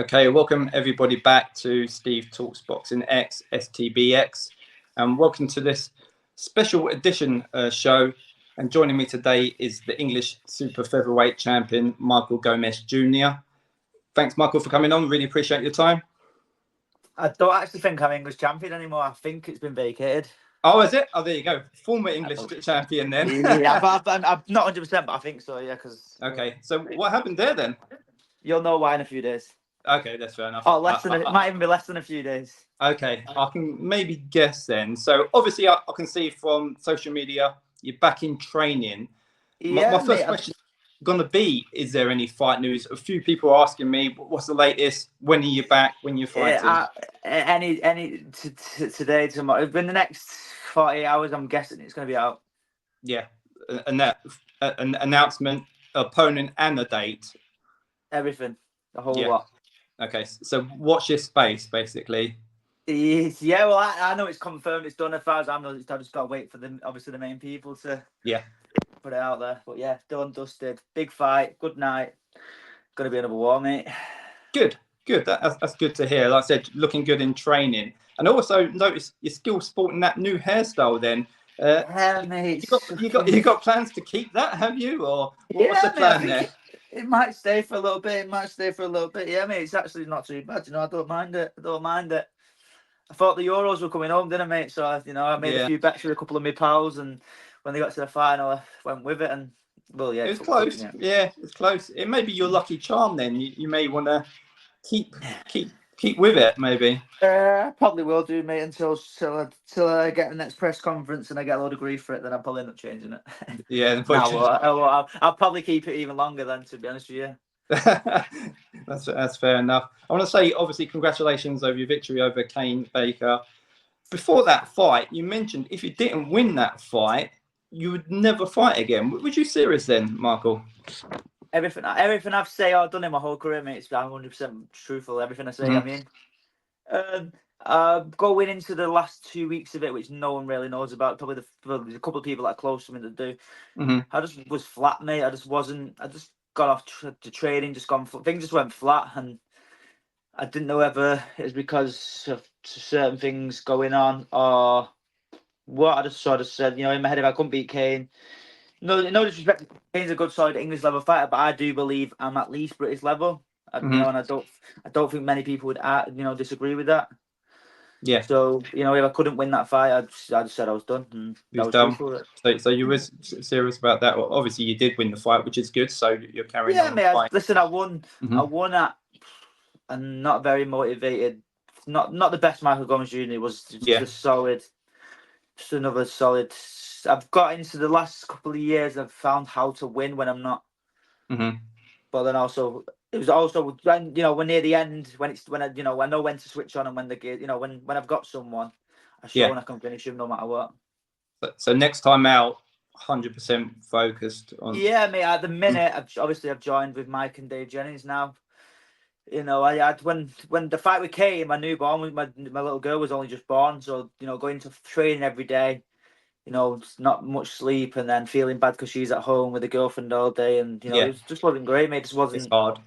Okay, welcome everybody back to Steve Talks Boxing X, STBX, and welcome to this special edition show. And joining me today is the English super featherweight champion, Michael Gomez Jr. Thanks, Michael, for coming on. Really appreciate your time. I don't actually think I'm English champion anymore. I think it's been vacated. Oh, is it? Oh, there you go. Former English champion then. Yeah, I'm not 100%, but I think so, yeah. Okay, so what happened there then? You'll know why in a few days. Okay, that's fair enough. Oh, it might even be less than a few days. Okay, I can maybe guess then. So obviously I can see from social media, you're back in training. Yeah, my first question is going to be, is there any fight news? A few people are asking me, what's the latest? When are you back? When you're fighting? Today, tomorrow. In the next 48 hours, I'm guessing it's going to be out. Yeah, an announcement, opponent and a date. Everything, the whole lot. Okay, so watch this space, basically. Yeah, well, I know it's confirmed. It's done as far as I know. I just got to wait for the main people to put it out there. But yeah, done, dusted. Big fight. Good night. Gonna be another war, mate. Good. That's good to hear. Like I said, looking good in training. And also notice you're still sporting that new hairstyle then. Yeah, mate. You got plans to keep that, have you? Or what's the plan there? It might stay for a little bit. Yeah, mate. It's actually not too bad. I don't mind it. I thought the Euros were coming home, didn't I, mate? So, I made a few bets with a couple of my pals, and when they got to the final, I went with it. And well, yeah, it was close. Yeah, it's close. It may be your lucky charm then. You may want to keep with it, maybe. I probably will do, mate, until I get the next press conference and I get a load of grief for it. Then I'll probably end up changing it. Yeah, I'll probably keep it even longer then, to be honest with you. That's fair enough. I want to say, obviously, congratulations over your victory over Kane Baker. Before that fight, you mentioned if you didn't win that fight, you would never fight again. Was you serious then, Michael? Everything I've said, I've done in my whole career, mate. I'm 100% truthful. Everything I say, I mean. Going into the last 2 weeks of it, which no one really knows about, probably a couple of people that are close to me that do. I just was flat, mate. I just got off to training, things just went flat, and I didn't know whether it was because of certain things going on or what. I just sort of said, in my head, if I couldn't beat Kane, no disrespect, Kane's a good, solid English level fighter, but I do believe I'm at least British level. And I don't think many people would disagree with that. Yeah. So if I couldn't win that fight, I just said I was done. And you was done. So you was serious about that. Well, obviously you did win the fight, which is good. So you're carrying on. Yeah, mate. Listen, I won. I won at, and not very motivated. Not the best Michael Gomez Jr. was just solid. Just another solid. I've got into the last couple of years. I've found how to win when I'm not. But then also. It was also when we're near the end, when I know when to switch on and when when I've got someone, I've shown I can finish him no matter what. So next time out, 100% focused on. Yeah, mate. At the minute, I've joined with Mike and Dave Jennings now. I had when the fight with Kane, my newborn, my little girl was only just born, so going to training every day. Not much sleep, and then feeling bad because she's at home with a girlfriend all day, and it just wasn't great, mate. It just wasn't. It's hard.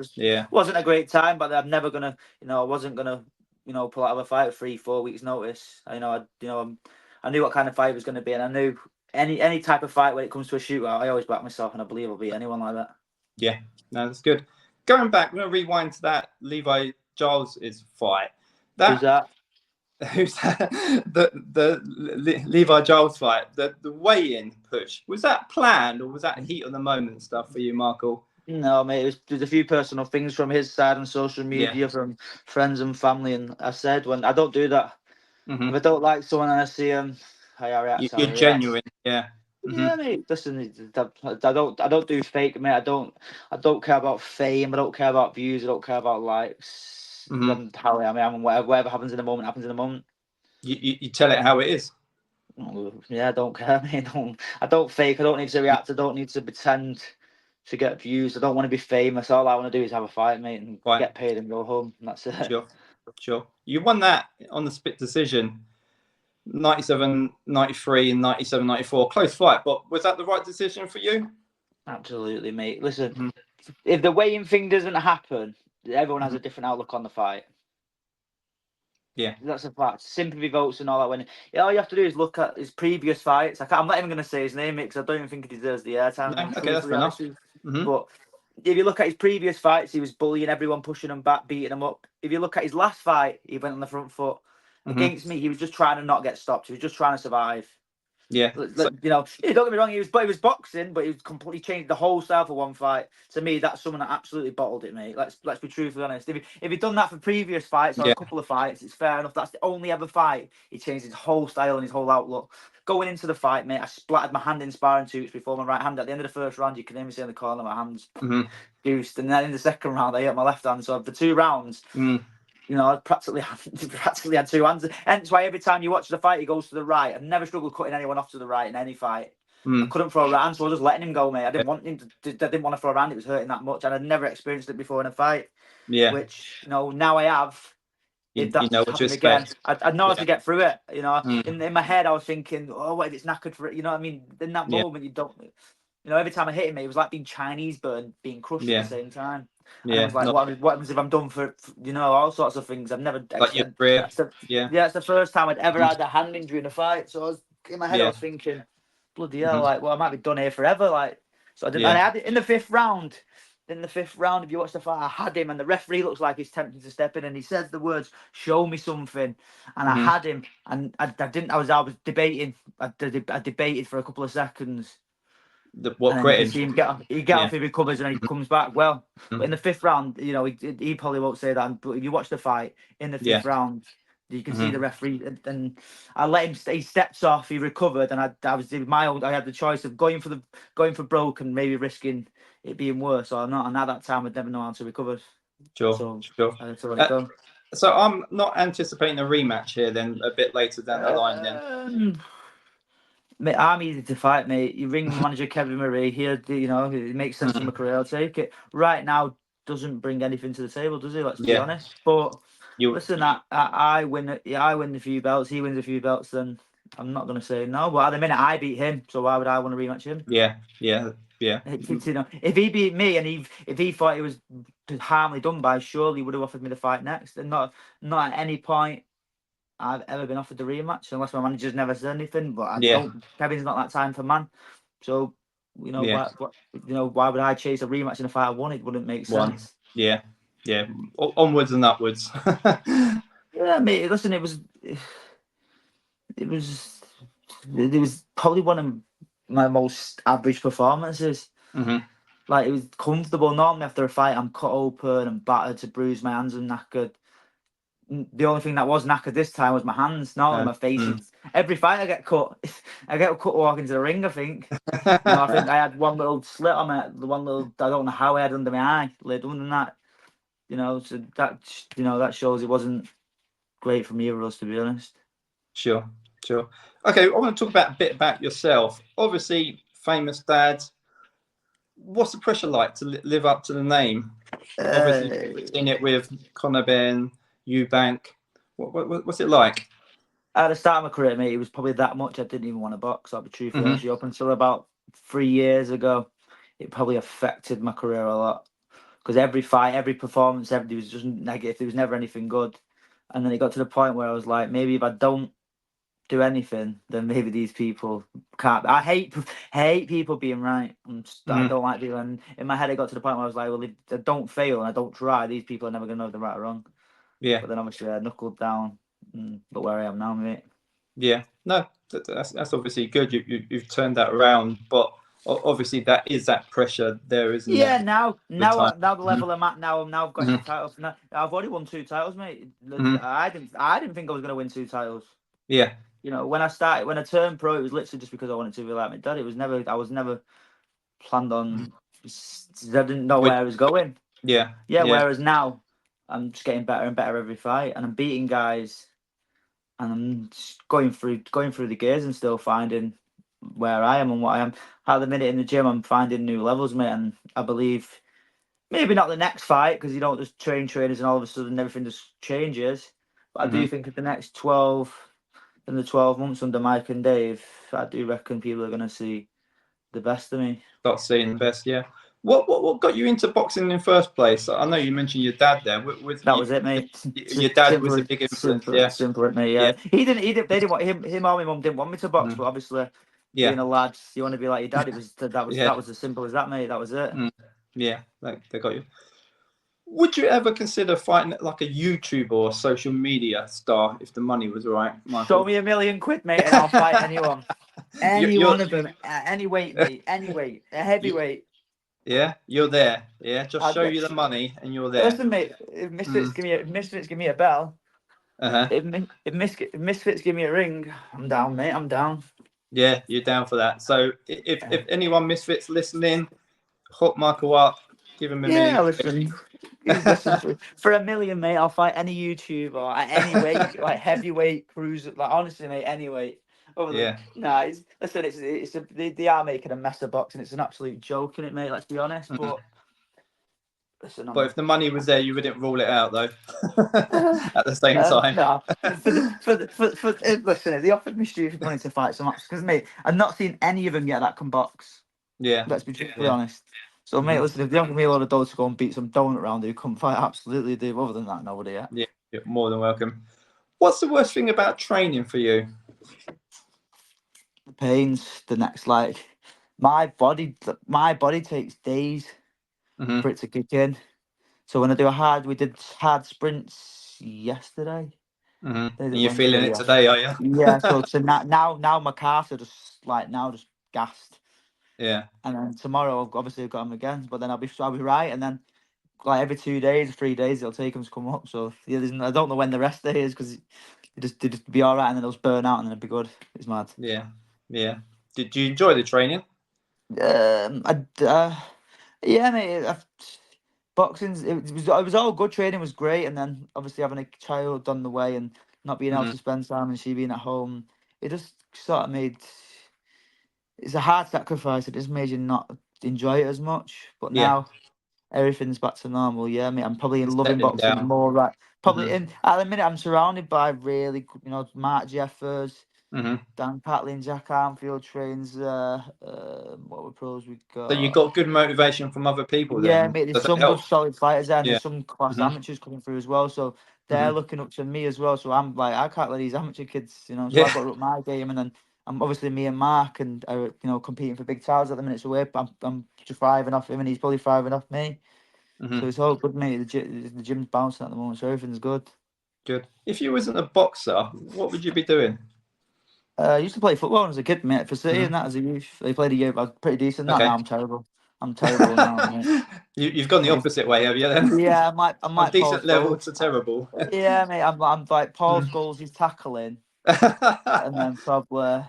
Wasn't a great time, but I'm never gonna, I wasn't gonna, pull out of a fight with 3-4 weeks notice. I knew what kind of fight it was gonna be, and I knew any type of fight when it comes to a shootout, I always back myself, and I believe I'll beat anyone like that. Yeah, no, that's good. Going back, we're gonna rewind to that Levi Giles' fight. Who's that? Who's that? The Levi Giles fight, the weigh-in push, was that planned or was that heat of the moment stuff for you, Michael? No, mate. There's a few personal things from his side on social media, from friends and family, and I said when I don't do that. If I don't like someone and I see him, I react. You're genuine, yeah. Yeah, mate. Listen, I don't do fake, mate. I don't care about fame. I don't care about views. I don't care about likes. How I am, whatever happens in the moment happens in the moment. You tell it how it is. Yeah, I don't care, mate. I don't fake. I don't need to react. I don't need to pretend to get views. I don't want to be famous. All I want to do is have a fight, mate, and get paid and go home. And that's it. Sure. You won that on the split decision, 97-93 and 97-94. Close fight, but was that the right decision for you? Absolutely, mate. Listen, if the weighing thing doesn't happen, everyone has a different outlook on the fight. Yeah, that's a fact. Sympathy votes and all that. When all you have to do is look at his previous fights. I'm not even going to say his name because I don't even think he deserves the airtime. no, okay, that's fair enough. But if you look at his previous fights, he was bullying everyone, pushing them back, beating them up. If you look at his last fight, he went on the front foot against me. He was just trying to not get stopped. He was just trying to survive. Yeah, so, you know, don't get me wrong. He was boxing, but he was completely changed the whole style for one fight. To me, that's someone that absolutely bottled it, mate. Let's be truthfully honest. If he'd done that for previous fights or a couple of fights, it's fair enough. That's the only ever fight he changed his whole style and his whole outlook. Going into the fight, mate, I splattered my hand in sparring 2 weeks before my right hand. At the end of the first round, you can hear me say in the corner, my hands goosed, and then in the second round, I hit my left hand. So for 2 rounds. You know, I practically had 2 hands. Hence why every time you watch the fight, he goes to the right. I've never struggled cutting anyone off to the right in any fight. I couldn't throw a right hand, so I was just letting him go, mate. I didn't want him to. I didn't want to throw a hand. It was hurting that much, and I'd never experienced it before in a fight. Yeah. Which, you know, now I have. If that's happened again, I know how to get through it. You know, in my head, I was thinking, oh, what if it's knackered for it? You know what I mean? In that moment, you don't. You know, every time I hit him, it was like being Chinese burned, being crushed at the same time. And I was like, what happens if I'm done for, you know, all sorts of things. I've never. Like your career. It's the first time I'd ever had a hand injury in a fight. So I was in my head, I was thinking, bloody hell, like, well, I might be done here forever. Like, so I didn't. And I had it in the 5th round. In the 5th round, if you watch the fight, I had him, and the referee looks like he's tempted to step in, and he says the words, "Show me something," and I had him, and I didn't. I was debating. I debated for a couple of seconds. What quitting? See him get off. He get off. He recovers and he comes back well. But in the 5th round, you know, he probably won't say that. But if you watch the fight in the 5th round, you can see the referee, and I let him. He steps off. He recovered, and I was my own. I had the choice of going for broke and maybe risking it being worse or not. And at that time, I'd never know how to recover. Sure. I had to let it go. So I'm not anticipating a rematch here. Then a bit later down the line, then. Mate, I'm easy to fight, mate. You ring manager Kevin Murray here. You know, it makes sense for my career. I'll take it. Right now, doesn't bring anything to the table, does he? Let's be honest. But listen, I win. I win a few belts. He wins a few belts. Then I'm not going to say no. But at the minute, I beat him. So why would I want to rematch him? Yeah. You know, if he beat me and if he thought it was harmly done by, surely he would have offered me the fight next. And not at any point I've ever been offered the rematch, unless my manager's never said anything. But I don't. Kevin's not that time for man. So you know why would I chase a rematch in a fight I won? It wouldn't make sense. Yeah. Onwards and upwards. Yeah, mate. Listen, it was probably one of my most average performances. Like, it was comfortable. Normally after a fight, I'm cut open and battered to bruise, my hands and knackered. The only thing that was knackered this time was my hands. Normally my face is. Every fight I get cut. I get cut walking to the ring, I think. You know, I think I had one little slit on it. The one little, I don't know how I had under my eye. Other than that, you know, so that shows it wasn't great for either of us, to be honest. Sure. Okay, I want to talk a bit about yourself. Obviously, famous dad. What's the pressure like to live up to the name? Obviously, we've seen it with Conor Benn, Eubank. What's it like? At the start of my career, mate, it was probably that much I didn't even want to box. I'll be truthfully honest with you. Up until about 3 years ago, it probably affected my career a lot. Because every fight, every performance, everything was just negative. There was never anything good. And then it got to the point where I was like, maybe if I don't do anything, then maybe these people can't. I hate people being right. I don't like people. And in my head, it got to the point where I was like, well, if I don't fail and I don't try, these people are never going to know if they're right or wrong. Yeah. But then obviously I knuckled down. But where I am now, mate. Yeah. No, that's obviously good. You've turned that around. But obviously that is that pressure there, isn't it? Yeah, now the level I'm at now, I've got 2 titles. Now, I've already won 2 titles, mate. I didn't think I was going to win 2 titles. Yeah. You know, when I turned pro, it was literally just because I wanted to be like my dad. I was never planned on. I didn't know where I was going. Yeah. Whereas now, I'm just getting better and better every fight, and I'm beating guys, and I'm just going through the gears and still finding where I am and what I am. At the minute in the gym, I'm finding new levels, mate, and I believe maybe not the next fight, because you don't just train trainers and all of a sudden everything just changes. But I do think in the next 12 months under Mike and Dave, I do reckon people are going to see the best of me. Start seeing the best, yeah. What got you into boxing in the first place? I know you mentioned your dad there. That was it, mate. Your dad was a big influence. Simple, mate. Yeah. He didn't. They didn't want him or my mum didn't want me to box, but obviously, being a lad, you want to be like your dad. It was that was as simple as that, mate. That was it. Yeah, they got you. Would you ever consider fighting like a YouTuber or social media star if the money was right, Michael? Show me £1 million, mate, and I'll fight anyone. Any one of them, any weight, mate, any weight, a heavyweight. Yeah, you're there. Yeah, just show you the money and you're there. Listen, mate, if Misfits give me a bell, if Misfits give me a ring, I'm down, mate. I'm down. Yeah, you're down for that. So if anyone Misfits listening, hook Michael up, give him $1 million. Yeah, listen, for $1 million, mate, I'll fight any YouTuber at any weight, like heavyweight, cruiser, like honestly, mate, any weight. They are making a mess of boxing. It's an absolute joke, isn't it, mate? Let's be honest. But listen, but if the money was there, you wouldn't rule it out, though. At the same time. No. Listen, they offered me stupid money to fight some matches because, mate, I've not seen any of them yet that can box. Yeah. Let's be truthfully honest. So, mate, listen, if they offer me a lot of dollars to go and beat some donut round who couldn't fight, absolutely do. Other than that, nobody yet. Yeah, you're more than welcome. What's the worst thing about training for you? The pains, the next, like my body takes days for it to kick in. So when I do we did hard sprints yesterday. And you're feeling it today, are you? Yeah. So now my calves are just gassed. Yeah. And then tomorrow, obviously, I've got them again, but then I'll be right. And then, like every 2 days, 3 days, it'll take them to come up. So yeah, I don't know when the rest day is because they just be all right, and then they'll just burn out, and then it'll be good. It's mad. Yeah. Yeah. Did you enjoy the training? Yeah, mate. Boxing, it was all good. Training was great, and then obviously having a child on the way and not being able to spend time and she being at home, it just sort of made. It's a hard sacrifice. It just made you not enjoy it as much. But now everything's back to normal. Yeah, mate. I'm probably loving boxing more. Right, probably at the minute I'm surrounded by really, Mark Jeffers, Dan Patley, Jack Armfield trains. What were pros we got? So you got good motivation from other people then? Yeah, mate. There's some good solid fighters there, and there's some class amateurs coming through as well. So they're looking up to me as well. So I'm like, I can't let these amateur kids, So I've got to up my game, and then I'm obviously me and Mark and are competing for big titles at the minute. So I'm thriving off him, and he's probably thriving off me. So it's all good, mate. The gym's bouncing at the moment, so everything's good. Good. If you wasn't a boxer, what would you be doing? I used to play football as a kid, mate, for City and that as a youth. They played a year, but I was pretty decent. Okay. Now I'm terrible. I'm terrible now, mate. You've gone the opposite way, have you then? Yeah, I'm like decent level to terrible. Yeah, mate. I'm like Paul Scholes. He's tackling, and then probably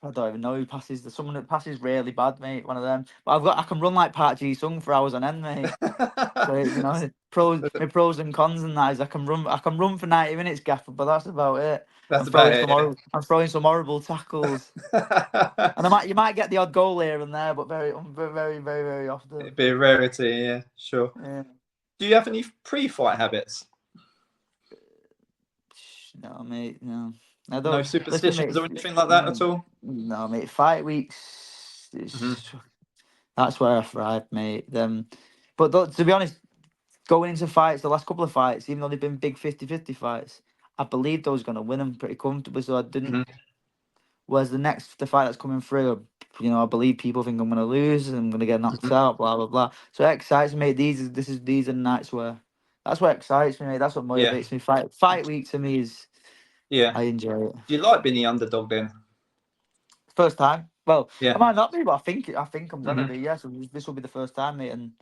I don't even know who passes. There's someone that passes really bad, mate. One of them. But I can run like Park Ji Sung for hours on end, mate. So my pros and cons and that is I can run for 90 minutes, Gaffer, but that's about it. I'm throwing some horrible tackles, and you might get the odd goal here and there, but very, very, very, very often. It'd be a rarity, yeah, sure. Yeah. Do you have any pre-fight habits? No, mate, no. No superstitions or anything like that at all? No, mate. Fight weeks, that's where I thrive, mate. But to be honest, going into fights, the last couple of fights, even though they've been big 50-50 fights, I believed I was going to win them pretty comfortably, so I didn't. Whereas the fight that's coming through, I believe people think I'm going to lose and I'm going to get knocked out, blah, blah, blah. So it excites me. These are nights where, that's what excites me, mate. That's what motivates me. Fight week to me is, I enjoy it. Do you like being the underdog then? First time. Well, I might not be, but I think I'm going to be, yeah. So this will be the first time, mate. And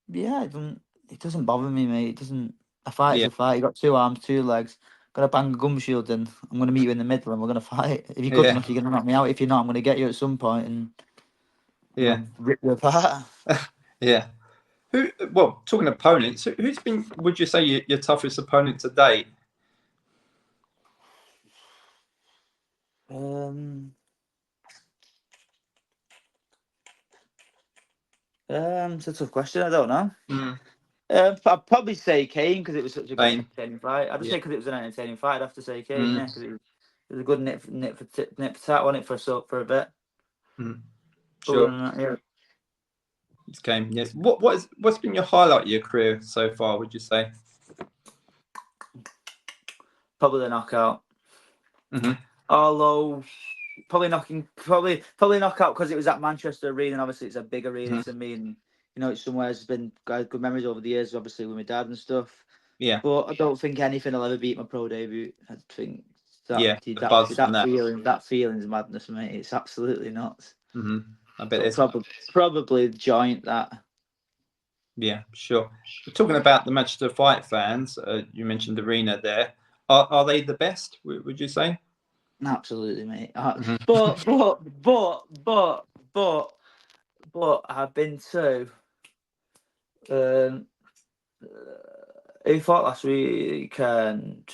yeah, it doesn't bother me, mate. It doesn't. A fight is a fight. You got 2 arms, 2 legs. Got a bang of gum shield, and I'm going to meet you in the middle, and we're going to fight. If you're good enough, you're going to knock me out. If you're not, I'm going to get you at some point and rip you apart. Yeah. Talking opponents, who's been? Would you say your toughest opponent to date? It's a tough question. I don't know. I'd probably say Kane because it was such a good entertaining fight. I'd just say because it was an entertaining fight. I'd have to say Kane, because it was a good nip for tat on it for a bit. Sure. Just came. Yes. What's been your highlight of your career so far? Would you say? Probably the knockout. Mm-hmm. Although probably knockout because it was at Manchester Arena, and obviously it's a big arena to me, and it's somewhere that's been got good memories over the years, obviously with my dad and stuff. Yeah. But I don't think anything will ever beat my pro debut. I think that feeling's madness, mate. It's absolutely nuts. Mm-hmm. I bet it's probably joint that. Yeah, sure. We're talking about the Manchester Fight fans. You mentioned Arena there. Are they the best? Would you say? Absolutely, mate. Mm-hmm. But I've been to. Who fought last weekend?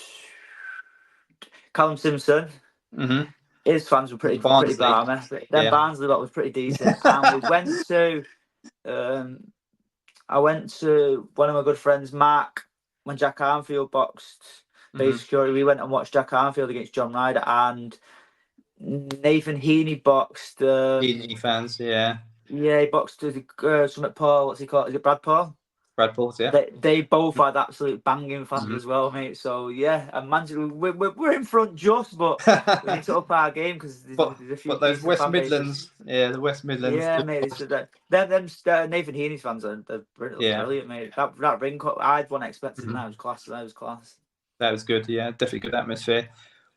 Callum Simpson. Mm-hmm. His fans were pretty balmy. Then Barnsley lot was pretty decent, and we went to. I went to one of my good friends, Mark, when Jack Arnfield boxed. Basically, we went and watched Jack Arnfield against John Ryder, and Nathan Heaney boxed. Heaney fans, yeah. Yeah, he boxed Summit Paul. What's he called? Is it Brad Paul? Brad Paul, yeah. They both had absolute banging fans as well, mate. So yeah, and Manchester, we're in front just, but we need to up our game because there's a few. But those West Midlands, the West Midlands. Yeah, mate. So them Nathan Heaney's fans are brilliant, mate. That ring cut, I wasn't expecting that. It was class. That was class. That was good. Yeah, definitely good atmosphere.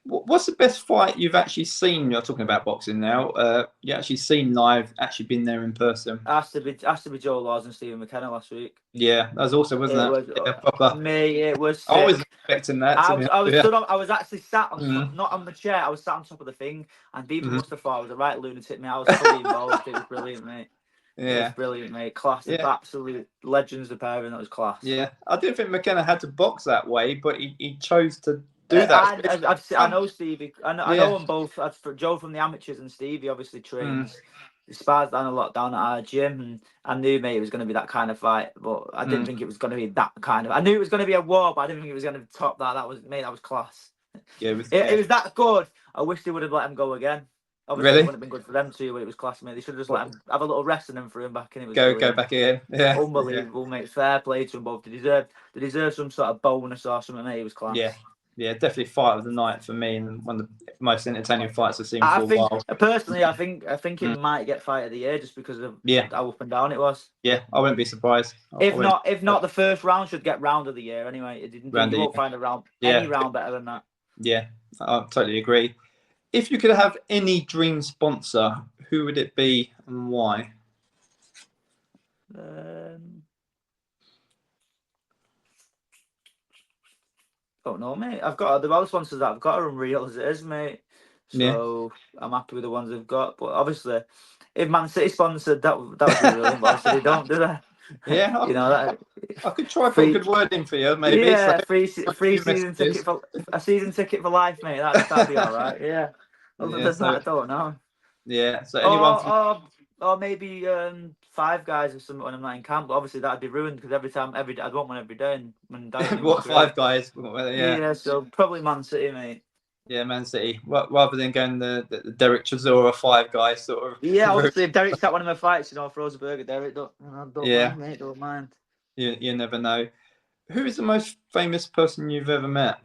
What's the best fight you've actually seen? You're talking about boxing now. You actually seen live, actually been there in person. Has to be Joe Laws and Stephen McKenna last week. Yeah, that was also, wasn't it? Mate, it was. I wasn't expecting that. I was actually sat on not on the chair. I was sat on top of the thing, and people must have thought I was a right lunatic. Me, I was fully involved. It was brilliant, mate. Yeah, it was brilliant, mate. Class, absolute legends of pairing. That was class. Yeah, I didn't think McKenna had to box that way, but he chose to do that. I know Stevie. I know them both. For Joe from the amateurs and Stevie obviously trains. He spars down a lot down at our gym, and I knew, mate, it was going to be that kind of fight, but I didn't think it was going to be that kind of. I knew it was going to be a war, but I didn't think it was going to top that. That was class. Yeah, it was that good. I wish they would have let him go again. Obviously, it wouldn't have been good for them too, but it was class, mate. They should have just let him have a little rest and then threw him back, and it was go back in. Yeah, unbelievable, mate. Fair play to them both. They deserve some sort of bonus or something, mate. It was class. Yeah, definitely fight of the night for me, and one of the most entertaining fights I've seen for a while. Personally, I think it might get fight of the year just because of how up and down it was. Yeah, I wouldn't be surprised. If not, the first round should get round of the year anyway. You won't find any round better than that. Yeah, I totally agree. If you could have any dream sponsor, who would it be and why? Don't know, mate. The most sponsors that I've got are unreal as it is, mate. So I'm happy with the ones I've got. But obviously, if Man City sponsored, that would be brilliant. But obviously, they don't, do they? Yeah, I could try for a good word in for you, maybe. Yeah, free season ticket for a season ticket for life, mate. That'd be all right. Yeah. Other than that, I don't know. Yeah. So anyone or maybe Five Guys or something when I'm not in camp. But obviously that'd be ruined because I'd want one every day. And when what Five Guys? Yeah. So probably Man City, mate. Yeah, Man City. Rather than going the Derek Chisora Five Guys sort of. Yeah, obviously if Derek's at one of my fights, throws a burger, Derek. Don't mind, mate. Don't mind. You never know. Who is the most famous person you've ever met?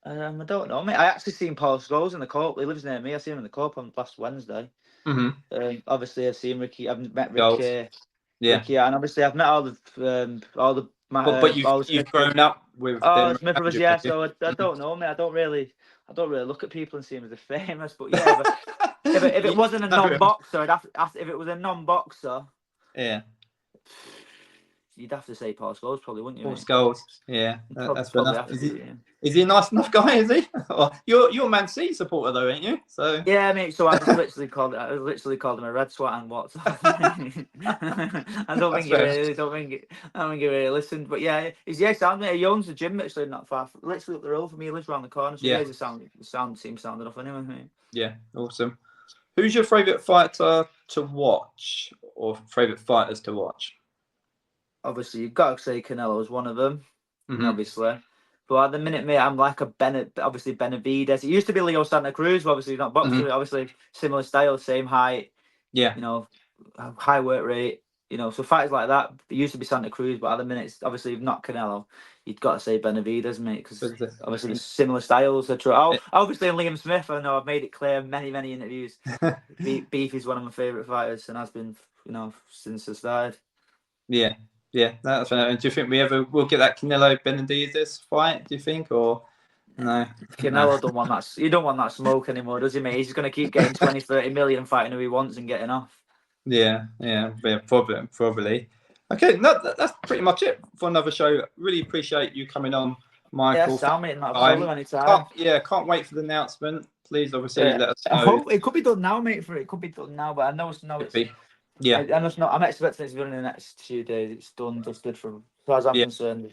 I don't know, mate. I actually seen Paul Scholes in the Corp. He lives near me. I seen him in the Corp on last Wednesday. Obviously, I've seen Ricky. I've met Ricky. Ricky, and obviously, I've met all the. But you've grown up with. Smith Brothers, yeah. So I don't know, mate. I don't really look at people and see them as they're famous. But yeah, if it wasn't a non-boxer, if it was a non-boxer. Yeah. You'd have to say Paul Scholes, probably, wouldn't you? Paul Scholes, yeah, that's fair enough. Is he a nice enough guy? Is he? You're a Man City supporter, though, ain't you? So yeah, mate. So I literally called him a red swat and what? I don't think he really listened. But yeah, he owns the gym literally not far, literally up the road from me. He lives around the corner. So yeah, seems sound enough anyway, mate. Yeah, awesome. Who's your favourite fighter to watch, or favourite fighters to watch? Obviously, you've got to say Canelo's one of them, obviously. But at the minute, mate, I'm like obviously Benavides. It used to be Leo Santa Cruz, but obviously not boxing. Obviously similar style, same height. Yeah. You know, high work rate. You know, so fighters like that. It used to be Santa Cruz, but at the minute, it's obviously not Canelo. You've got to say Benavides, mate, because obviously the similar styles. Obviously, in Liam Smith, I know I've made it clear in many interviews. Beef is one of my favourite fighters, and has been, you know, since I started. Yeah, that's right. And do you think we ever will get that Canelo Benavides fight? Do you think, or no? Canelo don't want that. You don't want that smoke anymore, does he, mate? He's going to keep getting 20, 30 million fighting who he wants and getting off. Yeah, probably. Okay, no, that's pretty much it for another show. Really appreciate you coming on, Michael. Yeah, Sam, mate, not a problem anytime. Can't wait for the announcement. Please, obviously, let us know. I hope it could be done now, mate. It could be done now, but I know it's yeah. I know it's not. I'm expecting it to be done in the next few days. It's done, dusted. From as far as I'm concerned,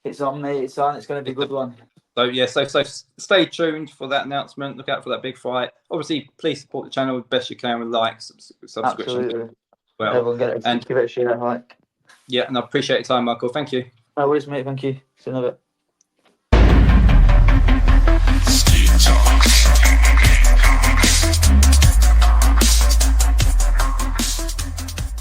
it's on, mate. It's on. It's going to be a good one. So stay tuned for that announcement. Look out for that big fight. Obviously, please support the channel the best you can with likes, subscription. Absolutely. Well, everyone get it and give it a share. Yeah, and I appreciate your time, Michael. Thank you. No worries, mate. Thank you. See you in a bit.